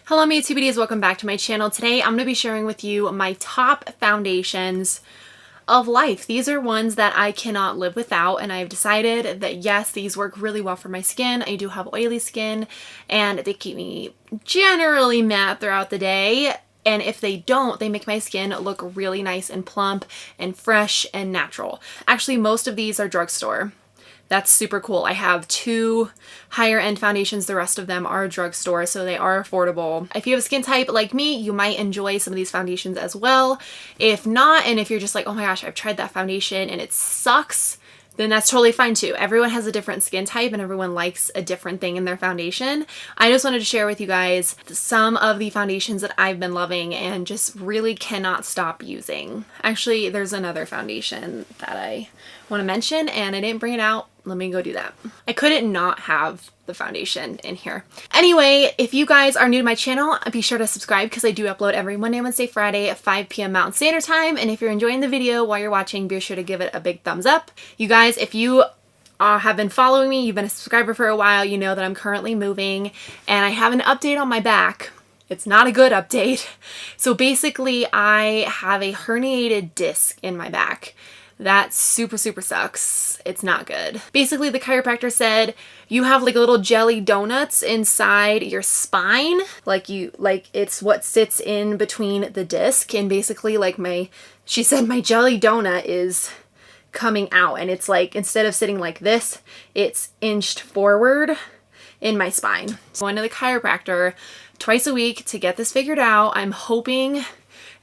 Hello my YouTubies, welcome back to my channel. Today I'm going to be sharing with you my top foundations of life. These are ones that I cannot live without, and I've decided that yes, these work really well for my skin. I do have oily skin and they keep me generally matte throughout the day. And if they don't, they make my skin look really nice and plump and fresh and natural. Actually, most of these are drugstore. That's super cool. I have 2 higher end foundations. The rest of them are drugstore, so they are affordable. If you have a skin type like me, you might enjoy some of these foundations as well. If not, and if you're just like, oh my gosh, I've tried that foundation and it sucks, then that's totally fine too. Everyone has a different skin type and everyone likes a different thing in their foundation. I just wanted to share with you guys some of the foundations that I've been loving and just really cannot stop using. Actually, there's another foundation that I want to mention and I didn't bring it out. Let me go do that. I couldn't not have the foundation in here. Anyway, if you guys are new to my channel, be sure to subscribe because I do upload every Monday, Wednesday, Friday at 5 p.m. Mountain Standard Time. And if you're enjoying the video while you're watching, be sure to give it a big thumbs up. You guys, if you have been following me, you've been a subscriber for a while, you know that I'm currently moving and I have an update on my back. It's not a good update. So basically I have a herniated disc in my back. That super sucks. It's not good. Basically, the chiropractor said you have like little jelly donuts inside your spine. Like it's what sits in between the disc. And basically she said my jelly donut is coming out and it's like, instead of sitting like this, it's inched forward in my spine. So going to the chiropractor twice a week to get this figured out. I'm hoping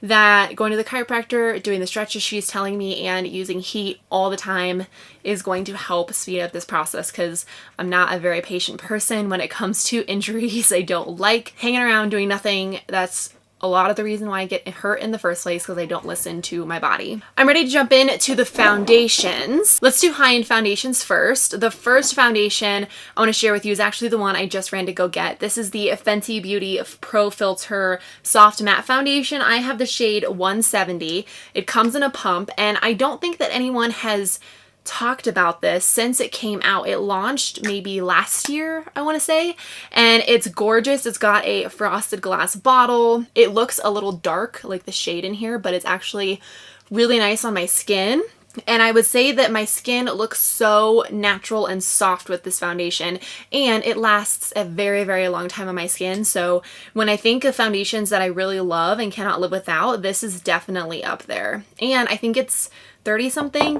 that going to the chiropractor, doing the stretches she's telling me, and using heat all the time is going to help speed up this process because I'm not a very patient person when it comes to injuries. I don't like hanging around doing nothing. That's a lot of the reason why I get hurt in the first place, because I don't listen to my body. I'm ready to jump into the foundations. Let's do high-end foundations first. The first foundation I want to share with you is actually the one I just ran to go get. This is the Fenty Beauty Pro Filt'r Soft Matte Foundation. I have the shade 170. It comes in a pump, and I don't think that anyone has talked about this since it came out. It launched maybe last year, I want to say, and it's gorgeous. It's got a frosted glass bottle. It looks a little dark, like the shade in here, but it's actually really nice on my skin. And I would say that my skin looks so natural and soft with this foundation, and it lasts a very long time on my skin. So when I think of foundations that I really love and cannot live without, this is definitely up there. And I think it's $30-something.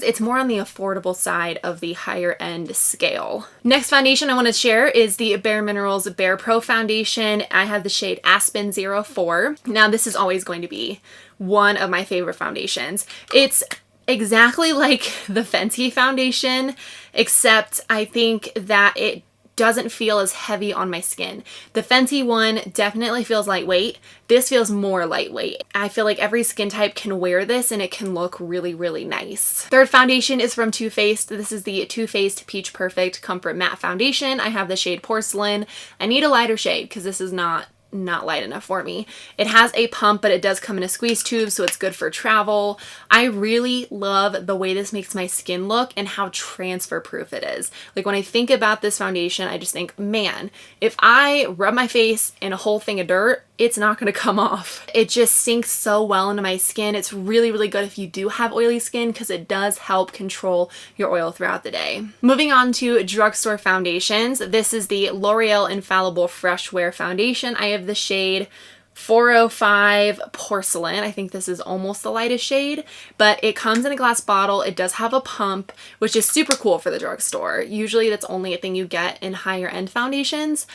It's more on the affordable side of the higher end scale. Next foundation I want to share is the bareMinerals BAREPRO Foundation. I have the shade Aspen 04. Now this is always going to be one of my favorite foundations. It's exactly like the Fenty foundation, except I think that it doesn't feel as heavy on my skin. The Fenty one definitely feels lightweight. This feels more lightweight. I feel like every skin type can wear this and it can look really nice. Third foundation is from Too Faced. This is the Too Faced Peach Perfect Comfort Matte Foundation. I have the shade Porcelain. I need a lighter shade because this is not light enough for me. It has a pump, but it does come in a squeeze tube, so it's good for travel. I really love the way this makes my skin look and how transfer proof it is. Like when I think about this foundation, I just think, man, if I rub my face in a whole thing of dirt, it's not going to come off. It just sinks so well into my skin. It's really good if you do have oily skin because it does help control your oil throughout the day. Moving on to drugstore foundations. This is the L'Oreal Infallible Fresh Wear Foundation. I have the shade 405 Porcelain. I think this is almost the lightest shade, but it comes in a glass bottle. It does have a pump, which is super cool for the drugstore. Usually that's only a thing you get in higher end foundations.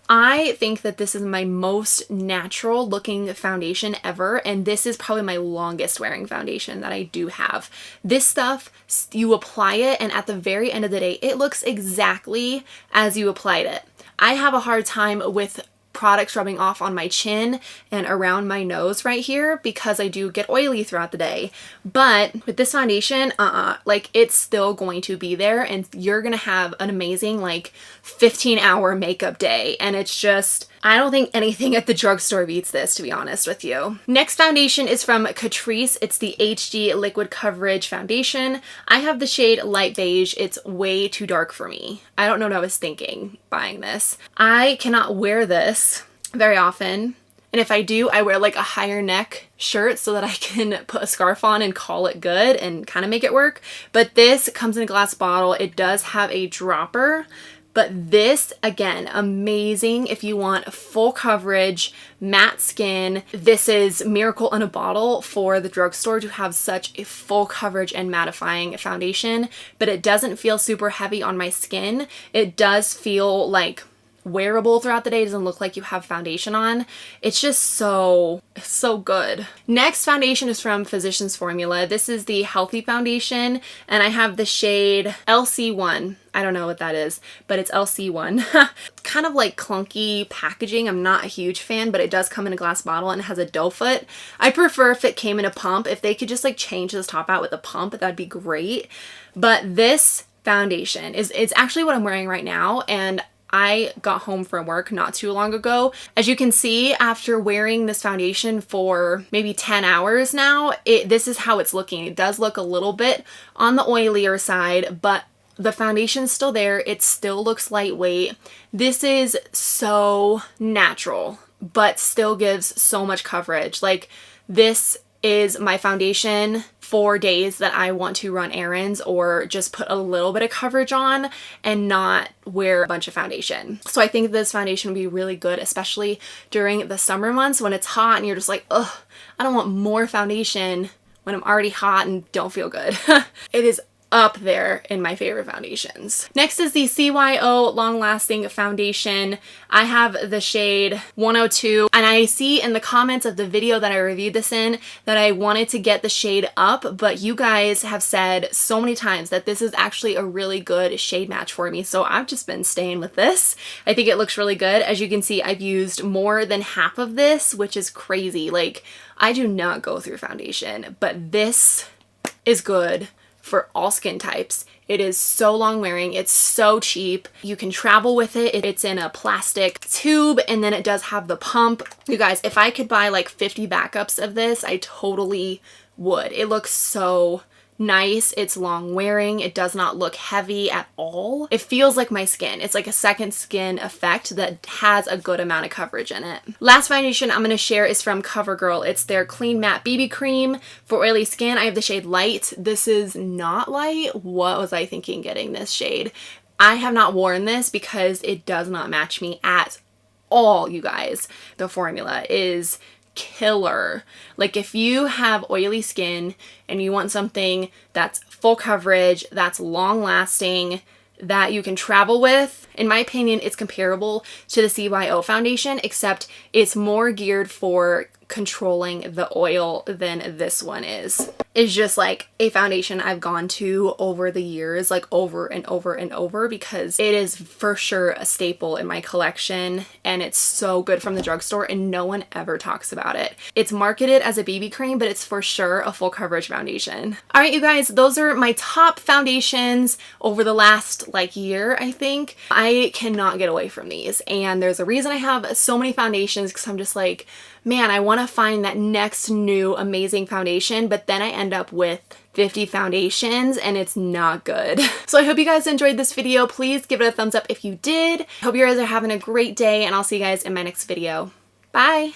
I think that this is my most natural looking foundation ever, and this is probably my longest wearing foundation that I do have. This stuff, you apply it, and at the very end of the day, it looks exactly as you applied it. I have a hard time with products rubbing off on my chin and around my nose right here because I do get oily throughout the day. But with this foundation, like it's still going to be there and you're gonna have an amazing like 15-hour makeup day. And it's just, I don't think anything at the drugstore beats this, to be honest with you. Next foundation is from Catrice. It's the HD Liquid Coverage Foundation. I have the shade Light Beige. It's way too dark for me. I don't know what I was thinking buying this. I cannot wear this very often. And if I do, I wear like a higher neck shirt so that I can put a scarf on and call it good and kind of make it work. But this comes in a glass bottle. It does have a dropper. But this, again, amazing if you want full coverage, matte skin. This is miracle in a bottle for the drugstore to have such a full coverage and mattifying foundation, but it doesn't feel super heavy on my skin. It does feel like wearable throughout the day. It doesn't look like you have foundation on. It's just so good. Next foundation is from Physicians Formula. This is the Healthy Foundation, and I have the shade LC1. I don't know what that is, but it's LC1. Kind of like clunky packaging. I'm not a huge fan, but it does come in a glass bottle and it has a doe foot. I prefer if it came in a pump. If they could just like change this top out with a pump, that'd be great. But this foundation it's actually what I'm wearing right now, and I got home from work not too long ago. As you can see, after wearing this foundation for maybe 10 hours now, this is how it's looking. It does look a little bit on the oilier side, but the foundation's still there. It still looks lightweight. This is so natural, but still gives so much coverage. Like, this is my foundation for days that I want to run errands or just put a little bit of coverage on and not wear a bunch of foundation. So I think this foundation would be really good, especially during the summer months when it's hot and you're just like, ugh, I don't want more foundation when I'm already hot and don't feel good. It is up there in my favorite foundations. Next is the CYO Long Lasting Foundation. I have the shade 102, and I see in the comments of the video that I reviewed this in that I wanted to get the shade up, but you guys have said so many times that this is actually a really good shade match for me, so I've just been staying with this. I think it looks really good. As you can see, I've used more than half of this, which is crazy. Like, I do not go through foundation, but this is good for all skin types. It is so long wearing. It's so cheap. You can travel with it. It's in a plastic tube, and then it does have the pump. You guys, if I could buy like 50 backups of this, I totally would. It looks so nice. It's long wearing. It does not look heavy at all. It feels like my skin. It's like a second skin effect that has a good amount of coverage in it. Last foundation I'm going to share is from CoverGirl. It's their Clean Matte BB Cream for oily skin. I have the shade Light. This is not light. What was I thinking getting this shade? I have not worn this because it does not match me at all, you guys. The formula is killer. Like, if you have oily skin and you want something that's full coverage, that's long lasting, that you can travel with, in my opinion, it's comparable to the CYO foundation, except it's more geared for controlling the oil than this one is. It's just like a foundation I've gone to over the years, like over and over and over, because it is for sure a staple in my collection, and it's so good from the drugstore and no one ever talks about it. It's marketed as a BB cream, but it's for sure a full coverage foundation. All right, you guys, those are my top foundations over the last like year, I think. I cannot get away from these, and there's a reason I have so many foundations, because I'm just like, man, I want to find that next new amazing foundation, but then I end up with 50 foundations and it's not good. So I hope you guys enjoyed this video. Please give it a thumbs up if you did. Hope you guys are having a great day, and I'll see you guys in my next video. Bye!